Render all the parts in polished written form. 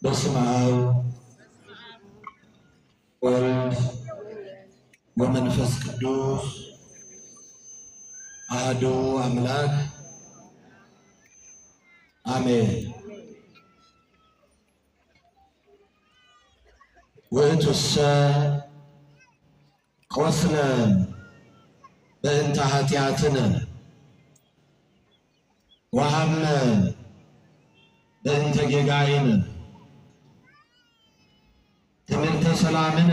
በስመ አብ ወወልድ ወመንፈስ ቅዱስ አሐዱ አምላክ አሜን። ውእቱሰ ቆስለ በእንተ ኃጢአትነ ወሐመ በእንተ ጌጋይነ ትምህርተ ሰላምነ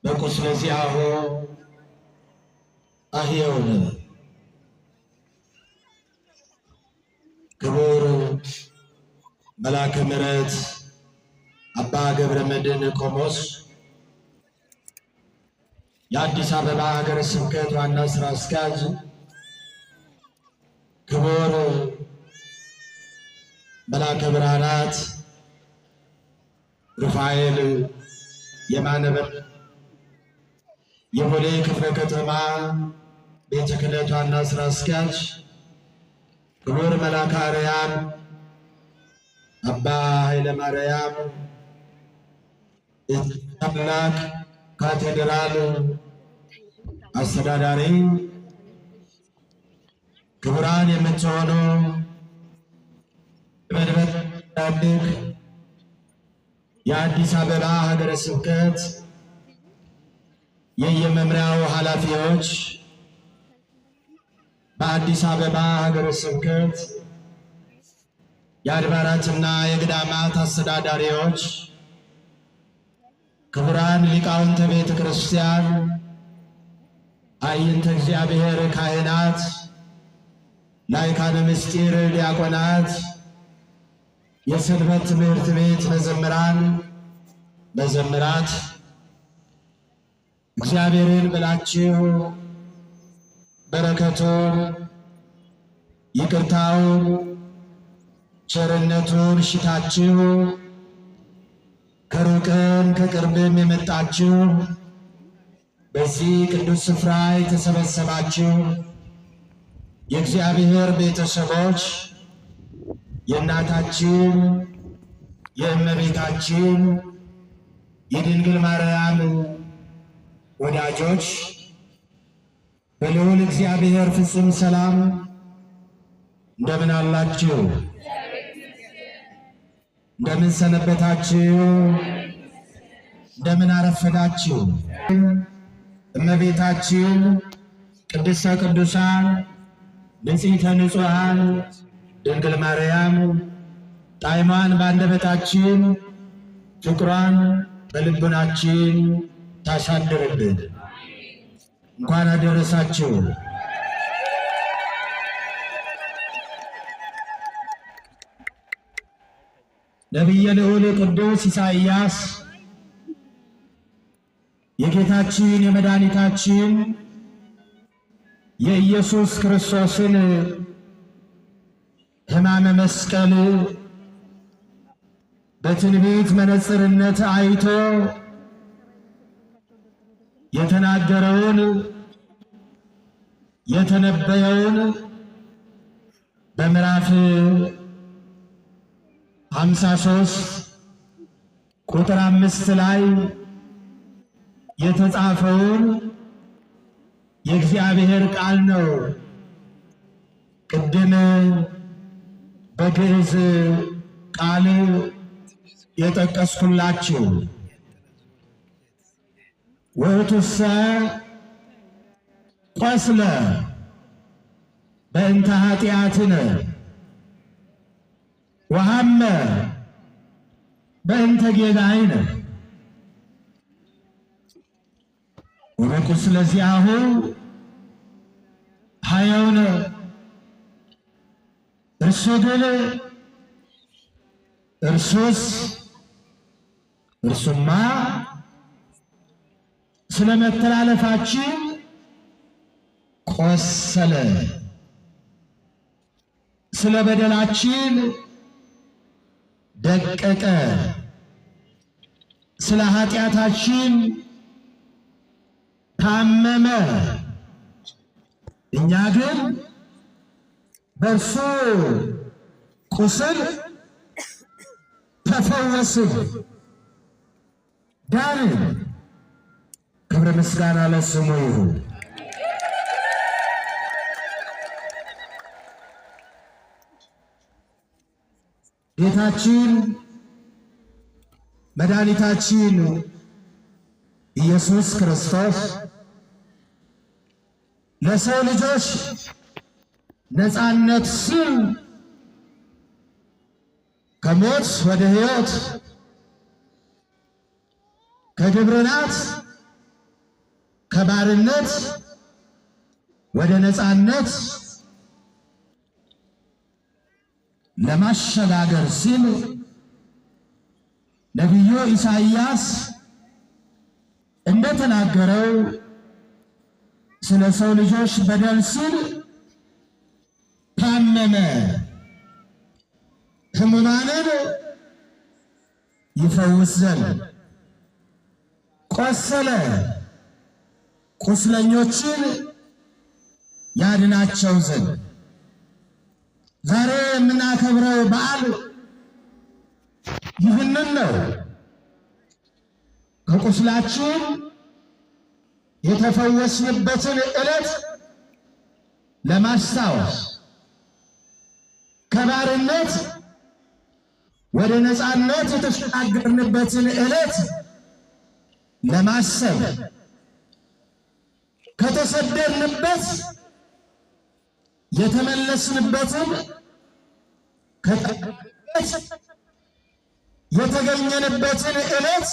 በቁስለ ዚአሁ አሕየውነ። ክቡር መልአከ ምሕረት አባ ገብረ መድኅን ቆሞስ የአዲስ አበባ ሀገረ ስብከት ዋና ሥራ አስኪያጅ፣ ክቡር መልአከ ብርሃናት ሩፋኤል የማነ የቦሌ ክፍለ ከተማ ቤተ ክህነት ዋና ሥራ አስኪያጅ፣ ክቡር መልአከ አርያም አባ ኃይለ ማርያም የታላቅ ካቴድራል አስተዳዳሪ፣ ክቡራን የምትሆኑ መንበር ታላቅ የአዲስ አበባ ሀገረ ስብከት የየመምሪያው ኃላፊዎች፣ በአዲስ አበባ ሀገረ ስብከት የአድባራትና የገዳማት አስተዳዳሪዎች፣ ክቡራን ሊቃውንተ ቤተ ክርስቲያን፣ አይንተ እግዚአብሔር ካህናት፣ ላይካነ ምስጢር ዲያቆናት፣ የሰንበት ትምህርት ቤት መዘምራን መዘምራት፣ እግዚአብሔርን ብላችሁ በረከቱን ይቅርታውን ቸርነቱን ሽታችሁ ከሩቅም ከቅርብም የመጣችሁ በዚህ ቅዱስ ስፍራ የተሰበሰባችሁ የእግዚአብሔር ቤተሰቦች፣ የእናታችን የእመቤታችን የድንግል ማርያም ወዳጆች በልዑል እግዚአብሔር ፍጹም ሰላም እንደምን አላችሁ? እንደምን ሰነበታችሁ? እንደምን አረፈዳችሁ? እመቤታችን ቅድስተ ቅዱሳን ንጽሕተ ንጹሐን ድንግል ማርያም ጣዕሟን በአንደበታችን ፍቅሯን በልቡናችን ታሳድርብን። እንኳን አደረሳችሁ። ነቢየ ልዑል ቅዱስ ኢሳይያስ የጌታችን የመድኃኒታችን የኢየሱስ ክርስቶስን ሕማመ መስቀል በትንቢት መነጽርነት አይቶ የተናገረውን የተነበየውን በምዕራፍ 53 ቁጥር 5 ላይ የተጻፈውን የእግዚአብሔር ቃል ነው። ቅድም በግዕዝ ቃል የጠቀስኩላችሁ ውእቱሰ ቆስለ በእንተ ኃጢአትነ ወሐመ በእንተ ጌጋይነ ወበቁስለ ዚአሁ አሕየውነ። እርሱ ግን እርሱማ ስለ መተላለፋችን ቆሰለ፣ ስለ በደላችን ደቀቀ፣ ስለ ኃጢአታችን ታመመ። እኛ ግን በእርሱ ቁስል ተፈወስን፣ ዳንን። ክብር ምስጋና ለስሙ ይሁን። ጌታችን መድኃኒታችን ኢየሱስ ክርስቶስ ለሰው ልጆች ነፃነት ሲል ከሞት ወደ ሕይወት ከግብርናት ከባርነት ወደ ነፃነት ለማሸጋገር ሲል ነቢዩ ኢሳይያስ እንደተናገረው ስለ ሰው ልጆች በደል ሲል ታመመ፣ ሕሙማንን ይፈውስ ዘንድ ቆሰለ፣ ቁስለኞችን ያድናቸው ዘንድ። ዛሬ የምናከብረው በዓል ይህንን ነው። ከቁስላችን የተፈወስንበትን ዕለት ለማስታወስ፣ ከባርነት ወደ ነፃነት የተሸጋገርንበትን ዕለት ለማሰብ፣ ከተሰደድንበት የተመለስንበትን የተገኘንበትን ዕለት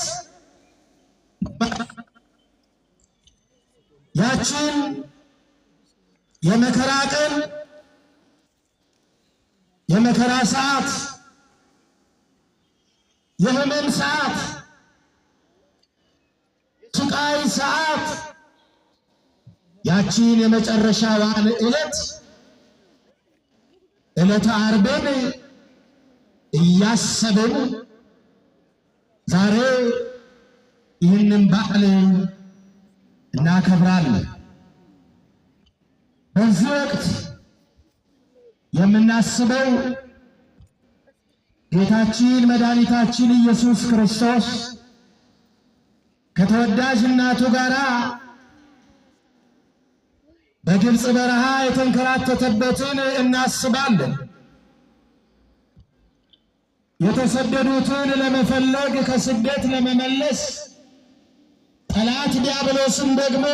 ያችን የመከራ ቀን የመከራ ሰዓት የሕመም ሰዓት ስቃይ ሰዓት ያችን የመጨረሻዋን ዕለት ዕለተ ዓርብን እያሰብን ዛሬ ይህንን በዓል እናከብራለን። በዚህ ወቅት የምናስበው ጌታችን መድኃኒታችን ኢየሱስ ክርስቶስ ከተወዳጅ እናቱ ጋር በግብፅ በረሃ የተንከራተተበትን እናስባለን። የተሰደዱትን ለመፈለግ ከስደት ለመመለስ ጠላት ዲያብሎስን ደግሞ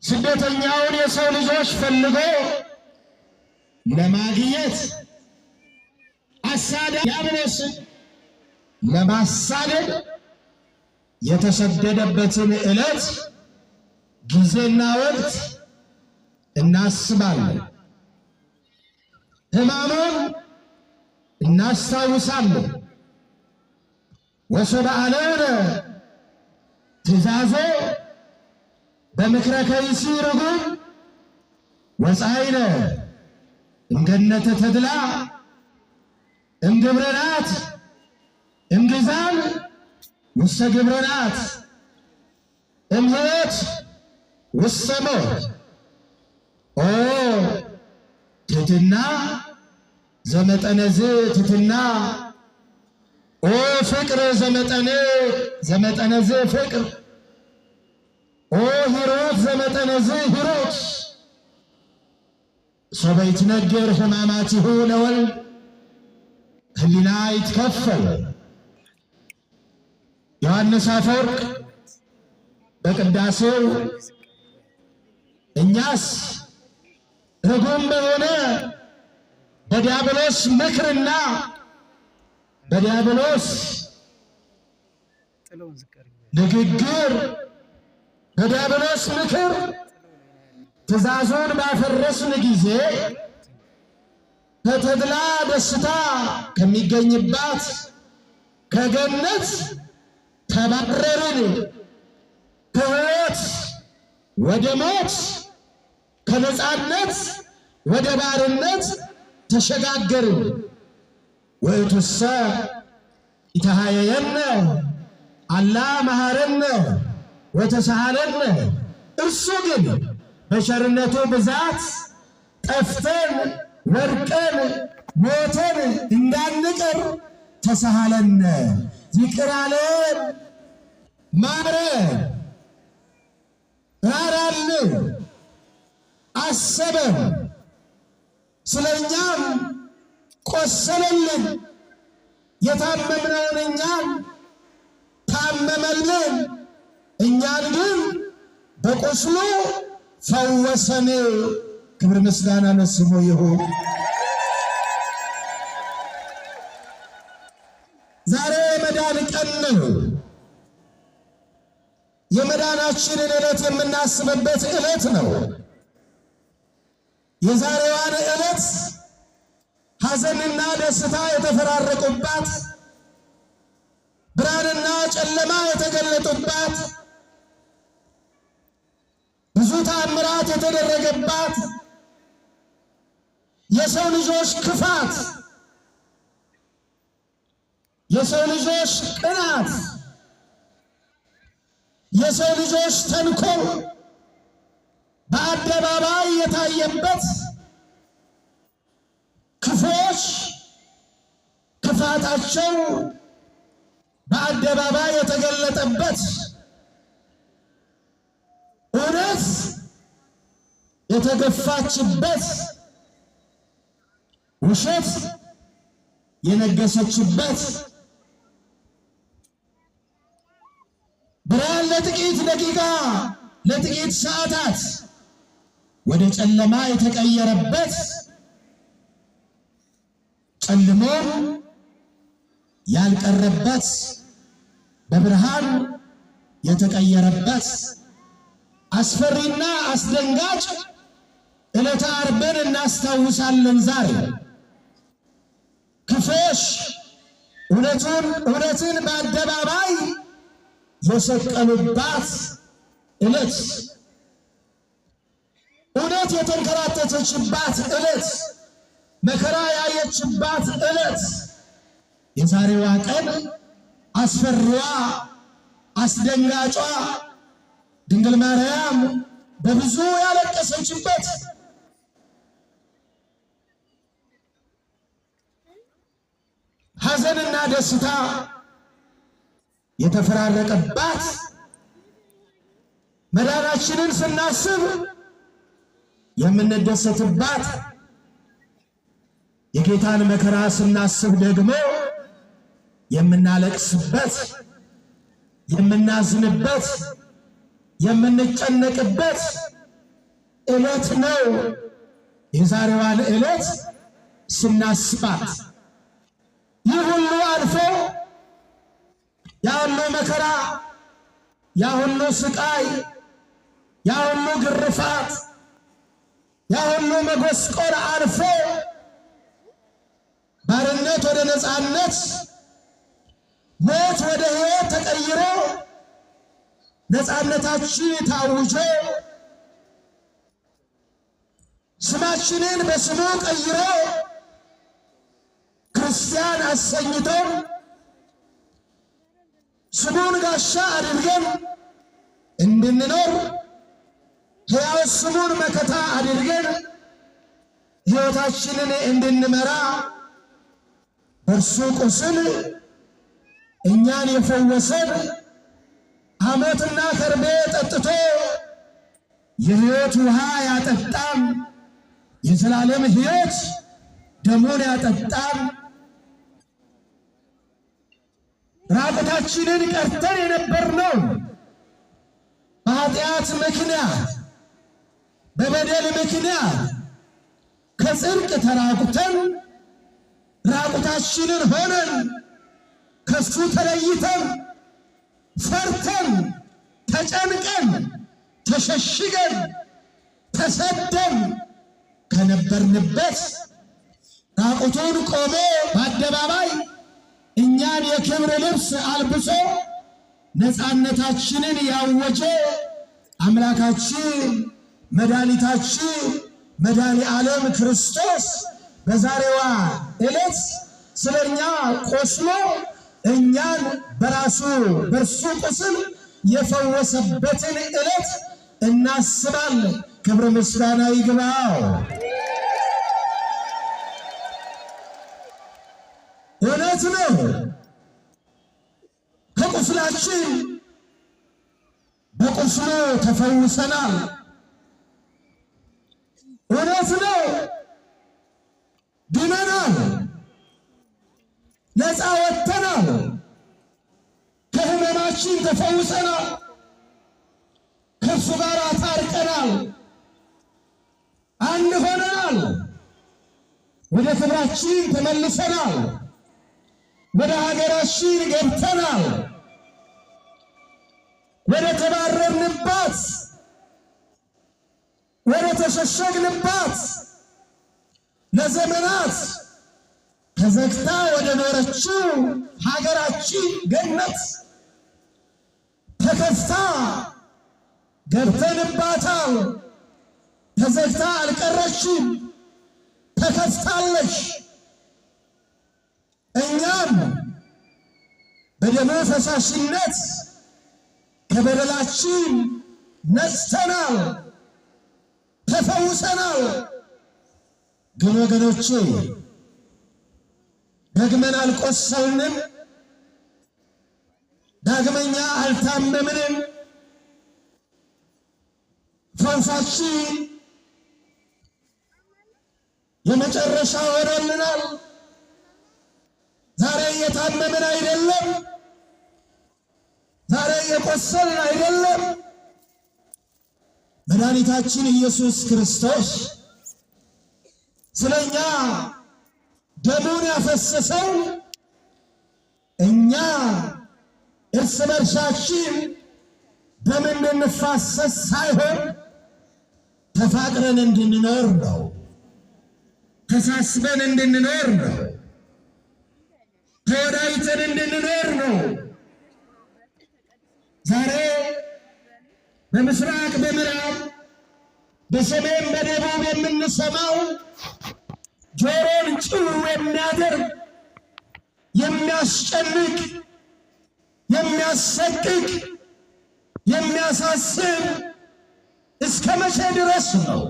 ስደተኛውን የሰው ልጆች ፈልጎ ለማግኘት ዲያብሎስን ለማሳደድ የተሰደደበትን ዕለት ጊዜና ወቅት እናስባለን። ሕማሙን እናስታውሳለን። ወሰብአለነ ትእዛዞ በምክረ ከይሲ ርጉም ወፃይነ እምገነተ ተድላ እምግብረናት እምግዛም ውስተ ግብረናት እምሕይወት ውስተ ሞት። ኦ ትሕትና ዘመጠነዝ ትሕትና፣ ኦ ፍቅር ዘመጠነዝ ፍቅር፣ ኦ ሂሩት ዘመጠነዝ ሂሩት። ሶበ ይትነገር ሕማማቲሁ ለወልድ ህሊና ይትከፈል። ዮሐንስ አፈወርቅ በቅዳሴው እኛስ ርጉም በሆነ በዲያብሎስ ምክርና በዲያብሎስ ንግግር በዲያብሎስ ምክር ትእዛዙን ባፈረስን ጊዜ ከተድላ ደስታ ከሚገኝባት ከገነት ተባረርን፣ ከሕይወት ወደ ሞት ከነፃነት ወደ ባርነት ተሸጋገርን። ወእቱሰ ኢተሃየየነ አላ መሐረነ ወተሳሃለነ። እርሱ ግን በቸርነቱ ብዛት ጠፍተን ወድቀን ሞተን እንዳንቀር ይቅር ተሳሃለነ ይቅር አለን ማረን ራራልን አሰበን ስለኛም ቆሰለልን የታመምነውን እኛን ታመመልን እኛን ግን በቁስሉ ፈወሰን። ክብር ምስጋና ለስሙ ይሁን። ዛሬ የመዳን ቀን ነው። የመዳናችንን ዕለት የምናስብበት ዕለት ነው። የዛሬዋን ዕለት ሐዘንና ደስታ የተፈራረቁባት፣ ብርሃንና ጨለማ የተገለጡባት፣ ብዙ ተአምራት የተደረገባት፣ የሰው ልጆች ክፋት፣ የሰው ልጆች ቅናት፣ የሰው ልጆች ተንኮል በአደባባይ የታየበት፣ ክፉዎች ክፋታቸው በአደባባይ የተገለጠበት፣ እውነት የተገፋችበት፣ ውሸት የነገሰችበት፣ ብርሃን ለጥቂት ደቂቃ ለጥቂት ሰዓታት ወደ ጨለማ የተቀየረበት፣ ጨልሞ ያልቀረበት በብርሃን የተቀየረበት አስፈሪና አስደንጋጭ ዕለተ ዓርብን እናስታውሳለን። ዛሬ ክፉዎች እውነትን በአደባባይ የሰቀሉባት ዕለት፣ እውነት የተንከራተተችባት ዕለት፣ መከራ ያየችባት ዕለት፣ የዛሬዋ ቀን አስፈሪዋ አስደንጋጯ ድንግል ማርያም በብዙ ያለቀሰችበት፣ ሐዘንና ደስታ የተፈራረቀባት፣ መዳናችንን ስናስብ የምንደሰትባት፣ የጌታን መከራ ስናስብ ደግሞ የምናለቅስበት፣ የምናዝንበት፣ የምንጨነቅበት ዕለት ነው። የዛሬዋን ዕለት ስናስባት ይህ ሁሉ አልፎ ያ ሁሉ መከራ፣ ያ ሁሉ ስቃይ፣ ያ ሁሉ ግርፋት፣ ያ ሁሉ መጎስቆር አልፎ ባርነት ወደ ነፃነት፣ ሞት ወደ ሕይወት ተቀይሮ ነፃነታችን ታውጆ ስማችንን በስሙ ቀይሮ ክርስቲያን አሰኝቶ ስሙን ጋሻ አድርገን እንድንኖር ሕያው ስሙን መከታ አድርገን ሕይወታችንን እንድንመራ በእርሱ ቁስል እኛን የፈወሰን ሐሞትና ከርቤ ጠጥቶ የሕይወት ውሃ ያጠጣን የዘላለም ሕይወት ደሙን ያጠጣን ራቁታችንን ቀርተን የነበርነው በኃጢአት ምክንያት በበደል ምክንያት ከጽድቅ ተራቁተን ራቁታችንን ሆነን ከሱ ተለይተን ፈርተን ተጨንቀን ተሸሽገን ተሰደን ከነበርንበት ራቁቱን ቆሞ በአደባባይ እኛን የክብር ልብስ አልብሶ ነፃነታችንን ያወጀ አምላካችን መድኃኒታችን መድኃኔ ዓለም ክርስቶስ በዛሬዋ ዕለት ስለኛ ቆስሎ እኛን በእርሱ ቁስል የፈወሰበትን ዕለት እናስባለን። ክብር ምስጋና ይግባው። እውነት ነው። ከቁስላችን በቁስሉ ተፈውሰናል። እውነት ነው። ድነናል፣ ነፃ ወጥተናል፣ ከህመማችን ተፈውሰናል፣ ከእሱ ጋር ታርቀናል፣ አንድ ሆነናል፣ ወደ ክብራችን ተመልሰናል፣ ወደ ሀገራችን ገብተናል፣ ወደ ተባረርንባት ወደ ተሸሸግንባት ለዘመናት ተዘግታ ወደ ኖረችው ሀገራችን ገነት ተከፍታ ገብተንባታል። ተዘግታ አልቀረችም፣ ተከፍታለች። እኛም በደሙ ፈሳሽነት ከበደላችን ነጽተናል፣ ተፈውሰናል። ግን ወገኖቼ ደግመን አልቆሰልንም፣ ዳግመኛ አልታመምንም። ፈውሳችን የመጨረሻ ሆኖልናል። ዛሬ እየታመምን አይደለም፣ ዛሬ እየቆሰልን አይደለም። መድኃኒታችን ኢየሱስ ክርስቶስ ስለኛ ደሙን ያፈሰሰው እኛ እርስ በርሳችን ደም እንድንፋሰስ ሳይሆን ተፋቅረን እንድንኖር ነው። ተሳስበን እንድንኖር ነው። ተወዳጅተን እንድንኖር ነው። ዛሬ በምስራቅ በምዕራብ በሰሜን በደቡብ የምንሰማው ጆሮን ጭው የሚያደርግ የሚያስጨንቅ የሚያሰቅቅ የሚያሳስብ እስከ መቼ ድረስ ነው?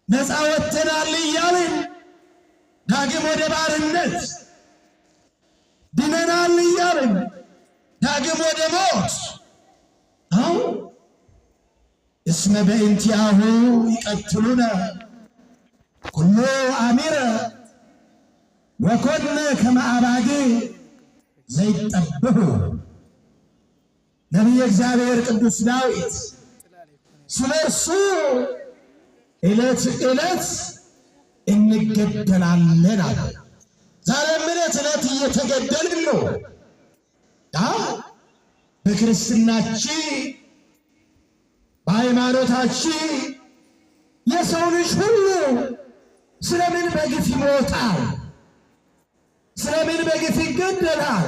ነፃ ወጥተናል እያልን ዳግም ወደ ባርነት፣ ድነናል እያልን ዳግም ወደ ሞት። እስመ በእንቲአሁ ይቀትሉነ ኩሎ አሚረ ወኮነ ከመ አባግዕ ዘይጠብሑ። ነቢየ እግዚአብሔር ቅዱስ ዳዊት ስለ እርሱ ዕለት ዕለት እንገደላለን አለ። ዛሬም ዕለት ዕለት እየተገደልን ነው። በክርስትናችን በሃይማኖታችን የሰው ልጅ ሁሉ ስለምን በግፍ ይሞታል? ስለምን በግፍ ይገደላል?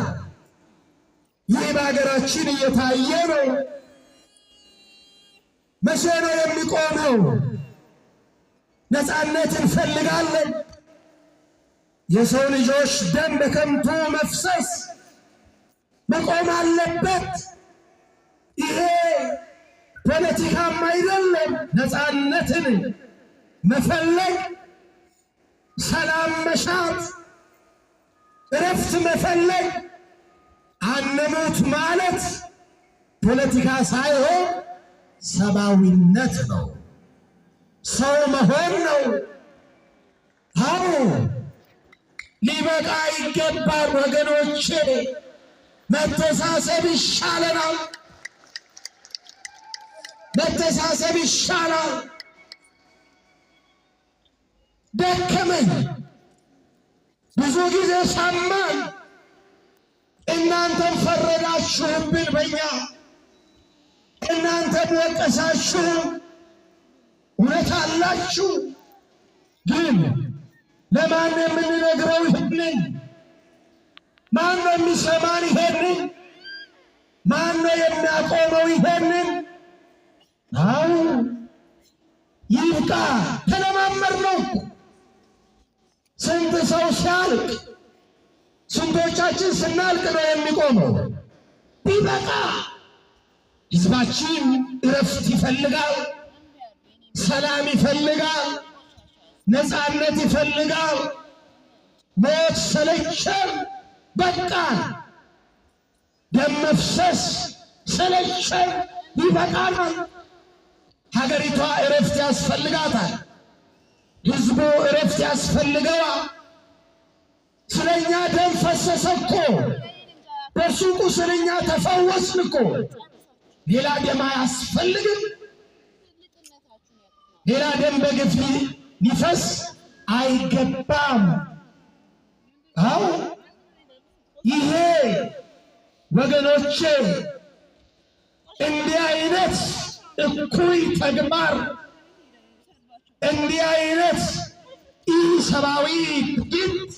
ይህ በሀገራችን እየታየ ነው። መቼ ነው የሚቆመው? ነፃነት እንፈልጋለን። የሰው ልጆች ደም በከንቱ መፍሰስ መቆም አለበት። ይሄ ፖለቲካም አይደለም። ነፃነትን መፈለግ፣ ሰላም መሻት፣ እረፍት መፈለግ፣ አንሙት ማለት ፖለቲካ ሳይሆን ሰብአዊነት ነው። ሰው መሆን ነው። አዎ ሊበቃ ይገባል ወገኖቼ። መተሳሰብ ይሻለናል። መተሳሰብ ይሻላል። ደከመኝ፣ ብዙ ጊዜ ሰማን፣ እናንተም ፈረዳችሁብን በእኛ፣ እናንተም ወቀሳችሁ። እውነት አላችሁ። ግን ለማን የምንነግረው ይሄንን? ማን ነው የሚሰማን ይሄንን? ማን ነው የሚያቆመው ይሄንን? አዎ ይብቃ። ተለማመር ነው። ስንት ሰው ሲያልቅ፣ ስንቶቻችን ስናልቅ ነው የሚቆመው? ይበቃ። ሕዝባችን እረፍት ይፈልጋል፣ ሰላም ይፈልጋል፣ ነፃነት ይፈልጋል። ሞት ሰለቸን፣ በቃን። ደም መፍሰስ ሰለቸን፣ ይበቃናል። ሀገሪቷ እረፍት ያስፈልጋታል። ሕዝቡ እረፍት ያስፈልገዋል። ስለኛ ደም ፈሰሰ እኮ፣ በሱቁ ስለኛ ተፈወስን እኮ። ሌላ ደም አያስፈልግም። ሌላ ደም በግፍ ሊፈስ አይገባም። አዎ ይሄ ወገኖቼ እንዲህ አይነት እኩይ ተግባር፣ እንዲህ አይነት ኢሰብአዊ ድርጊት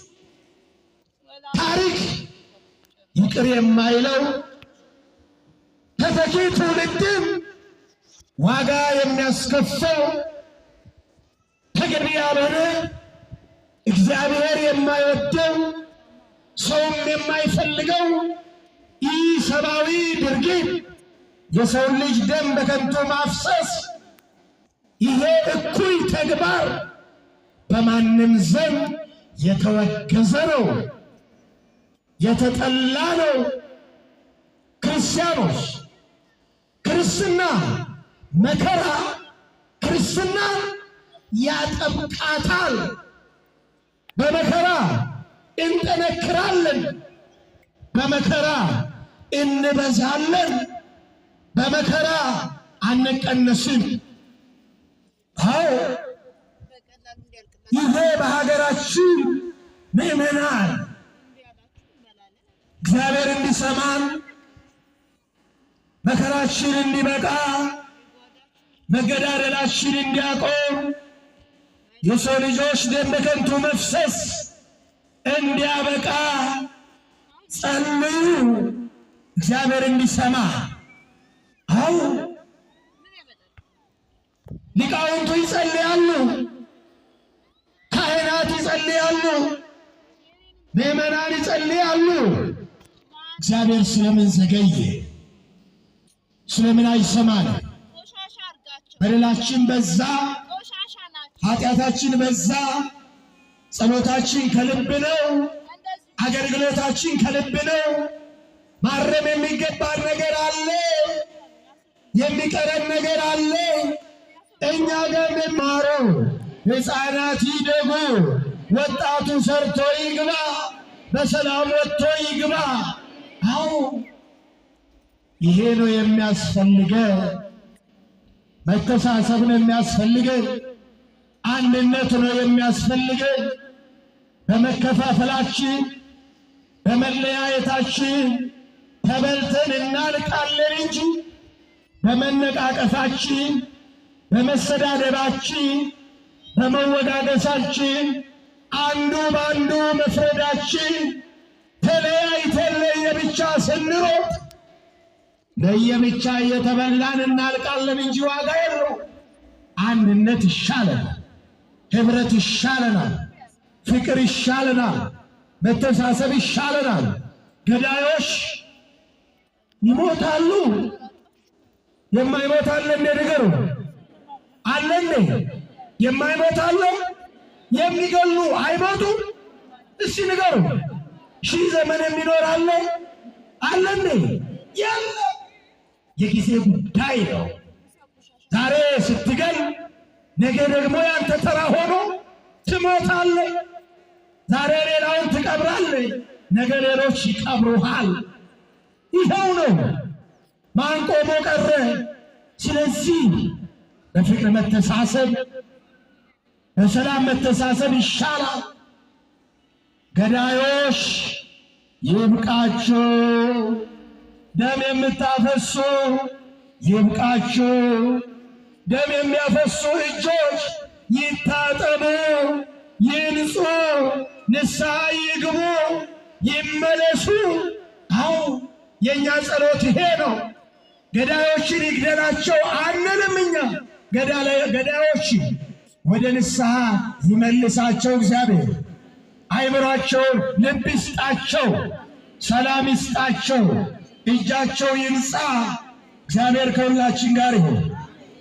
ታሪክ ይቅር የማይለው ተተኪ ትውልድም ዋጋ የሚያስከፍል ተገቢ ያልሆነ እግዚአብሔር የማይወደው ሰውም የማይፈልገው ኢሰብአዊ ድርጊት የሰው ልጅ ደም በከንቱ ማፍሰስ፣ ይሄ እኩይ ተግባር በማንም ዘንድ የተወገዘ ነው፣ የተጠላ ነው። ክርስቲያኖች ክርስትና መከራ ክርስትና ያጠብቃታል። በመከራ እንጠነክራለን፣ በመከራ እንበዛለን፣ በመከራ አንቀነስም። አዎ ይሄ በሀገራችን ምእመናን እግዚአብሔር እንዲሰማን መከራችን እንዲበቃ መገዳደላችን እንዲያቆም የሰው ልጆች ደም በከንቱ መፍሰስ እንዲያበቃ ጸልዩ፣ እግዚአብሔር እንዲሰማ። አዎ ሊቃውንቱ ይጸልያሉ፣ ካህናት ይጸልያሉ፣ ምእመናን ይጸልያሉ። እግዚአብሔር ስለምን ዘገየ? ስለምን አይሰማን? በደላችን በዛ፣ ኃጢአታችን በዛ። ጸሎታችን ከልብ ነው፣ አገልግሎታችን ከልብ ነው። ማረም የሚገባን ነገር አለ፣ የሚቀረን ነገር አለ። እኛ ጋር መማረው ሕፃናት ይደጉ፣ ወጣቱ ሰርቶ ይግባ፣ በሰላም ወጥቶ ይግባ። አዎ ይሄ ነው የሚያስፈልገ። መተሳሰብ ነው የሚያስፈልገ። አንድነት ነው የሚያስፈልገ። በመከፋፈላችን በመለያየታችን ተበልተን እናልቃለን እንጂ በመነቃቀፋችን በመሰዳደባችን በመወዳደሳችን አንዱ በአንዱ መፍረዳችን ተለያይተን ለየብቻ ስንሮጥ ለየብቻ እየተበላን እናልቃለን እንጂ ዋጋ የለው። አንድነት ይሻለናል፣ ህብረት ይሻለናል፣ ፍቅር ይሻለናል፣ መተሳሰብ ይሻለናል። ገዳዮች ይሞታሉ። የማይሞት አለ እንደ ንገሩ አለ እንደ የማይሞት አለ? የሚገሉ አይሞቱም? እስቲ ንገሩ። ሺህ ዘመን የሚኖር አለ አለ እንደ? የለ። የጊዜ ጉዳይ ነው። ዛሬ ስትገል ነገ ደግሞ ያንተ ተራ ሆኖ ትሞታለህ። ዛሬ ሌላውን ትቀብራለህ፣ ነገ ሌሎች ይቀብሩሃል። ይኸው ነው። ማን ቆሞ ቀረ? ስለዚህ በፍቅር መተሳሰብ፣ በሰላም መተሳሰብ ይሻላል። ገዳዮች ይብቃችሁ፣ ደም የምታፈሱ ይብቃችሁ፣ ደም የሚያፈሱ እጆች ይታጠቡ፣ ይንጹ፣ ንስሐ ይግቡ፣ ይመለሱ። አዎ የእኛ ጸሎት ይሄ ነው። ገዳዮችን ይግደላቸው አንልም እኛ። ገዳዮች ወደ ንስሐ ይመልሳቸው እግዚአብሔር። አይምሯቸውን ልብ ይስጣቸው፣ ሰላም ይስጣቸው፣ እጃቸው ይንጻ። እግዚአብሔር ከሁላችን ጋር ይሁን።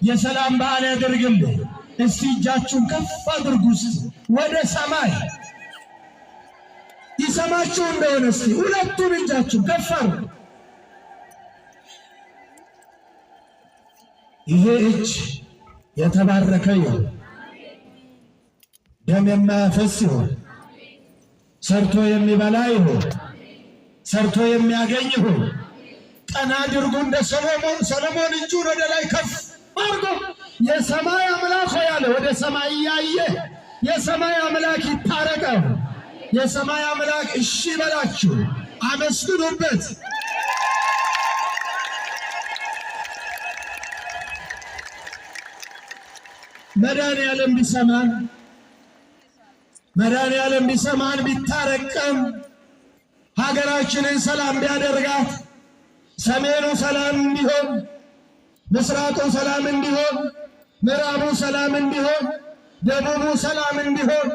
የሰላም በዓል ያደርግልን። እስቲ እጃችሁን ከፍ አድርጉ ወደ ሰማይ። የሚሰማችሁ እንደሆነ እስቲ ሁለቱን እጃችሁ ከፍ አድርጉ። ይሄ እጅ የተባረከ ይሁን፣ ደም የማያፈስ ይሁን፣ ሰርቶ የሚበላ ይሁን፣ ሰርቶ የሚያገኝ ይሁን። ቀና አድርጉ እንደ ሰሎሞን እጁን ወደ ላይ ከፍ አድርጎ የሰማይ አምላክ ሆይ አለ። ወደ ሰማይ እያየ የሰማይ አምላክ ይታረቀው። የሰማይ አምላክ እሺ በላችሁ፣ አመስግኑበት። መድኃኔዓለም ቢሰማን ቢታረቀም ሀገራችንን ሰላም ቢያደርጋት ሰሜኑ ሰላም እንዲሆን፣ ምስራቁ ሰላም እንዲሆን፣ ምዕራቡ ሰላም እንዲሆን፣ ደቡቡ ሰላም እንዲሆን፣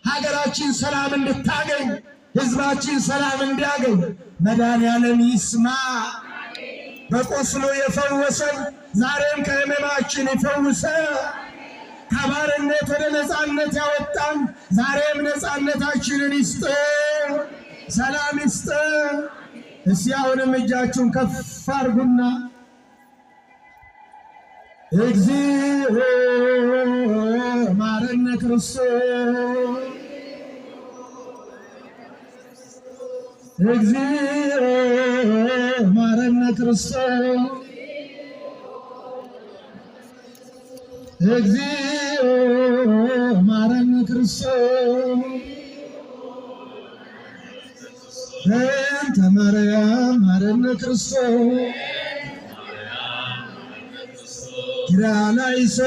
ሀገራችን ሰላም እንድታገኝ፣ ሕዝባችን ሰላም እንዲያገኝ መድኃኔዓለም ይስማ። በቁስሉ የፈወሰን ዛሬም ከሕመማችን ይፈውሰ። ከባርነት ወደ ነፃነት ያወጣን ዛሬም ነፃነታችንን ይስጥ፣ ሰላም ይስጥ። እስቲ አሁንም እጃችሁን ከፍ አድርጉና እግዚኦ ማረነ ክርስቶስ፣ እግዚኦ ማረነ ክርስቶስ፣ እግዚኦ ማረነ ክርስቶስ። በእንተ ማርያም ማረነ ክርስቶስ ኪርያላይሶ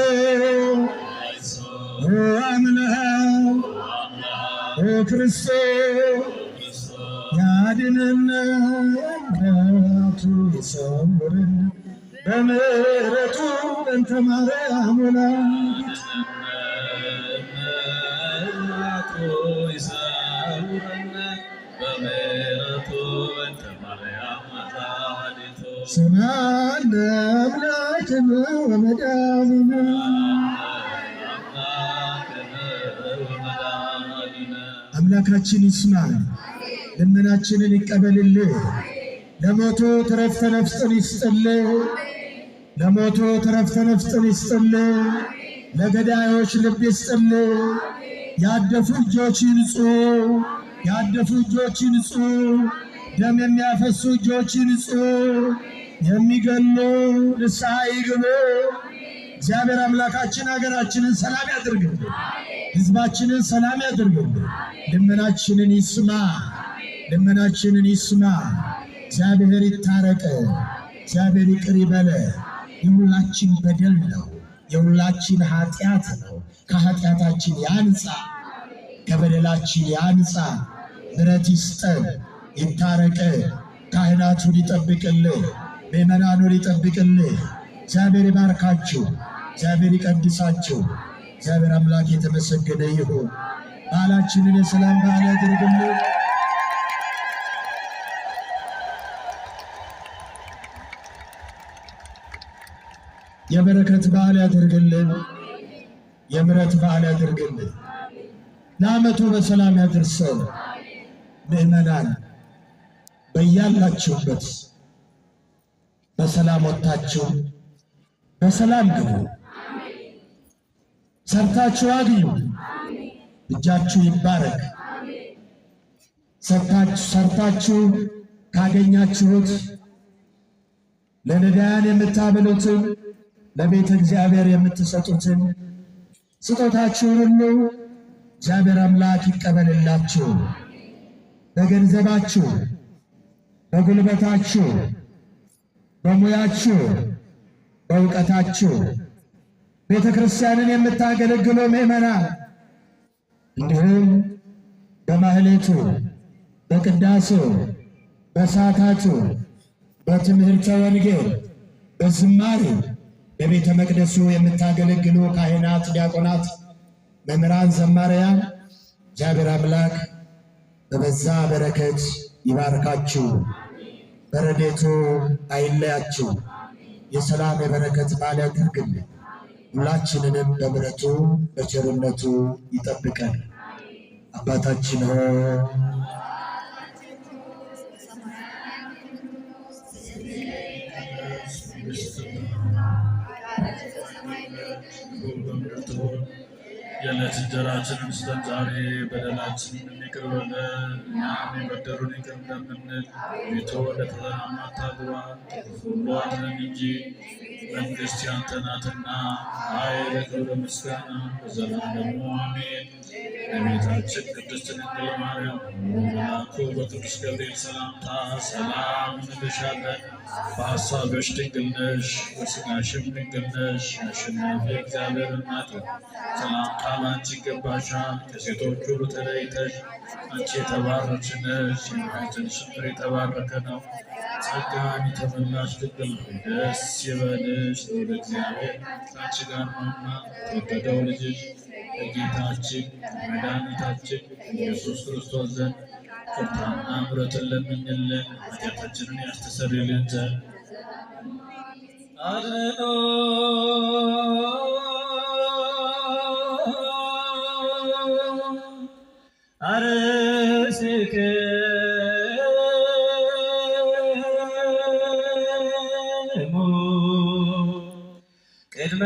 ኦ አምላክ ኦ ክርስቶስ ያድነን ምሕረቱ ይሰውረን በምሕረቱ በእንተ ማርያም ወላዲተ ሰላም ለአምላክነ ወመድኃኒነ። አምላካችን ይስማን፣ ልመናችንን ይቀበልልህ። ለሞቱ ዕረፍተ ነፍስን ይስጥልህ፣ ለሞቱ ዕረፍተ ነፍስን ይስጥልህ። ለገዳዮች ልብ ይስጥልህ። ያደፉ እጆች ይንጹ፣ ያደፉ እጆች ይንጹ። ደም የሚያፈሱ እጆች ይንጹ። የሚገሉ ንስሐ ይግቡ። እግዚአብሔር አምላካችን ሀገራችንን ሰላም ያድርግልን፣ ሕዝባችንን ሰላም ያድርግልን። ልመናችንን ይስማ፣ ልመናችንን ይስማ። እግዚአብሔር ይታረቅ፣ እግዚአብሔር ይቅር ይበለ። የሁላችን በደል ነው፣ የሁላችን ኃጢአት ነው። ከኃጢአታችን ያንጻ፣ ከበደላችን ያንጻ። ምሕረት ይስጠን፣ ይታረቅ። ካህናቱን ይጠብቅልህ፣ ምእመናኑን ይጠብቅልህ። እግዚአብሔር ይባርካችሁ፣ እግዚአብሔር ይቀድሳችሁ። እግዚአብሔር አምላክ የተመሰገነ ይሁን። በዓላችንን የሰላም በዓል ያድርግልን። የበረከት በዓል ያድርግልን። የምሕረት በዓል ያድርግልን። ለዓመቱ በሰላም ያድርሰን። ምእመናን በያላችሁበት በሰላም ወጥታችሁ በሰላም ግቡ። ሰርታችሁ አግኙ። እጃችሁ ይባረክ። ሰርታችሁ ካገኛችሁት ለነዳያን የምታበሉትን፣ ለቤተ እግዚአብሔር የምትሰጡትን ስጦታችሁን ሁሉ እግዚአብሔር አምላክ ይቀበልላችሁ። በገንዘባችሁ፣ በጉልበታችሁ፣ በሙያችሁ፣ በእውቀታችሁ ቤተ ክርስቲያንን የምታገለግሉ ምእመናን እንዲሁም በማህሌቱ፣ በቅዳሴው፣ በሰዓታቱ፣ በትምህርተ ወንጌል፣ በዝማሬ በቤተ መቅደሱ የምታገለግሉ ካህናት፣ ዲያቆናት፣ መምህራን፣ ዘማሪያን እግዚአብሔር አምላክ በበዛ በረከት ይባርካችሁ፣ በረድኤቱ አይለያችሁ። የሰላም የበረከት በዓል ያድርግልን። ሁላችንንም በምሕረቱ በቸርነቱ ይጠብቀን። አባታችን ሆይ የዕለት እንጀራችንን ስጠን ዛሬ፣ በደላችንን ይቅር በለን እኛም የበደሉንን ይቅር እንደምንል፣ አቤቱ ወደ ፈተና አታግባን ከክፉ ሁሉ አድነን እንጂ መንግሥት ያንተ ናትና፣ ኃይል፣ ክብር፣ ምስጋና ለዘላለሙ አሜን። እመቤታችን ቅድስት ድንግል ማርያም መልአኩ በቅዱስ ገብርኤል ሰላምታ ሰላም እንልሻለን። በሐሳብሽ ድንግል ነሽ፣ በሥጋሽም ድንግል ነሽ። አሸናፊ እግዚአብሔር እናት ሰላምታ ላንቺ ይገባሻል። ከሴቶች ሁሉ ተለይተሽ አንቺ የተባረክሽ ነሽ፣ የማኅፀንሽ ፍሬ የተባረከ ነው። ጸጋን የተመላሽ ድንግል ሆይ ደስ ይበልሽ፣ ልዑል እግዚአብሔር ከአንቺ ጋር ነውና የተወደደው ልጅሽ በጌታችን መድኃኒታችን ኢየሱስ ክርስቶስ ዘንድ ይቅርታና ምሕረትን ለምኝልን ኃጢአታችንን ያስተሰርይልን ዘንድ አድነኖ አርሴክሙ ቅድመ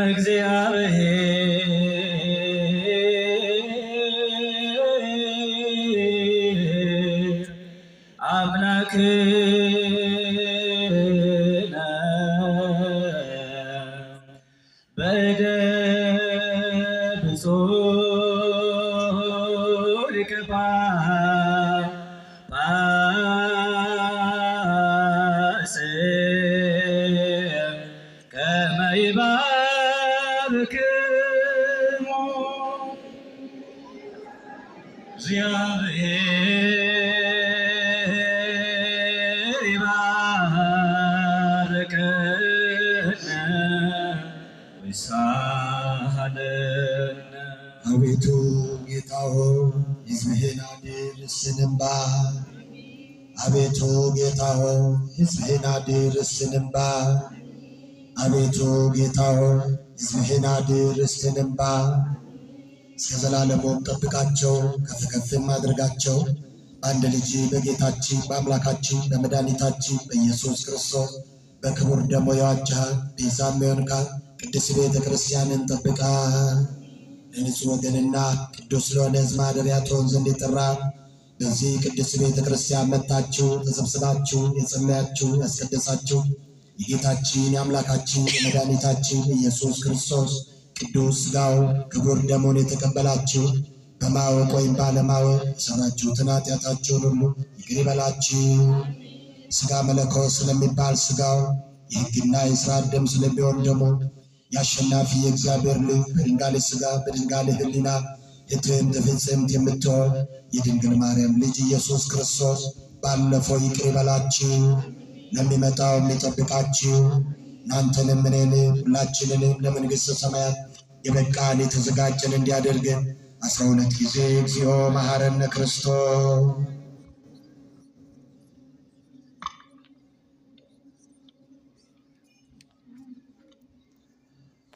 እግዚአብሔር አምላክነ በእደ ብፁዕ ሊቀ ጳጳስ ከመ ይባርክሙ እግዚአብሔር ይባርከነ ወይሳሃለነ። አቤቱ ጌታ ሆይ ሕዝብህን አድን ስንባ አቤቱ ጌታ ሆይ ሕዝብህን አድን ስንባ አቤቱ ጌታ ሆይ ሕዝብህን አድን ስንባ እስከ ዘላለሙም ጠብቃቸው፣ ከፍ ከፍም አድርጋቸው። በአንድ ልጅ በጌታችን በአምላካችን በመድኃኒታችን በኢየሱስ ክርስቶስ በክቡር ደሙ የዋጀሃት ቤዛም የሆንካት ቅድስት ቤተ ክርስቲያንን ጠብቃ ለንጹሕ ወገንና ቅዱስ ለሆነ ሕዝብ ማደሪያ ትሆን ዘንድ የጠራህ በዚህ ቅድስት ቤተ ክርስቲያን መጥታችሁ ተሰብስባችሁ የጸለያችሁ ያስቀደሳችሁ የጌታችን የአምላካችን የመድኃኒታችን ኢየሱስ ክርስቶስ ቅዱስ ሥጋው ክቡር ደሙን የተቀበላችሁ በማወቅ ወይም ባለማወቅ የሠራችሁትን ኃጢአታችሁን ሁሉ ይቅር ይበላችሁ። ሥጋ መለኮት ስለሚባል ሥጋው የሕግና የሥርዓት ደም ስለሚሆን ደግሞ የአሸናፊ የእግዚአብሔር ልጅ በድንጋሌ ሥጋ በድንጋሌ ሕሊና ፍጽምት ፍጽምት የምትሆን የድንግል ማርያም ልጅ ኢየሱስ ክርስቶስ ባለፈው ይቅር ይበላችሁ፣ ለሚመጣው የሚጠብቃችሁ እናንተንም እኔንም ሁላችንንም ለመንግሥተ ሰማያት የበቃን የተዘጋጀን እንዲያደርገን 12 ጊዜ እግዚኦ መሐረነ ክርስቶስ።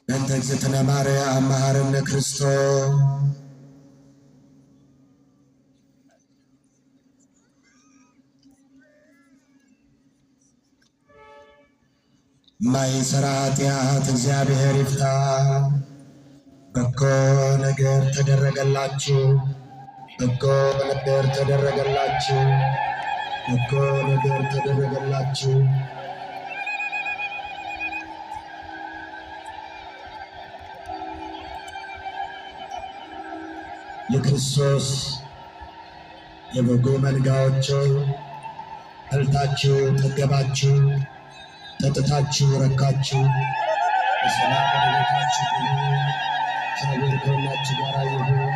በእንተ እግዝእትነ ማርያም መሐረነ ክርስቶስ። ማይሰራ ኃጢአት እግዚአብሔር ይፍታ። በጎ ነገር ተደረገላችሁ፣ በጎ ነገር ተደረገላችሁ፣ በጎ ነገር ተደረገላችሁ። የክርስቶስ የበጎ መንጋዎች በልታችሁ ጠገባችሁ፣ ጠጥታችሁ ረካችሁ፣ በሰላም ወደ ቤታችሁ ግቡ። እግዚአብሔር ከሁላችሁ ጋር ይሁን።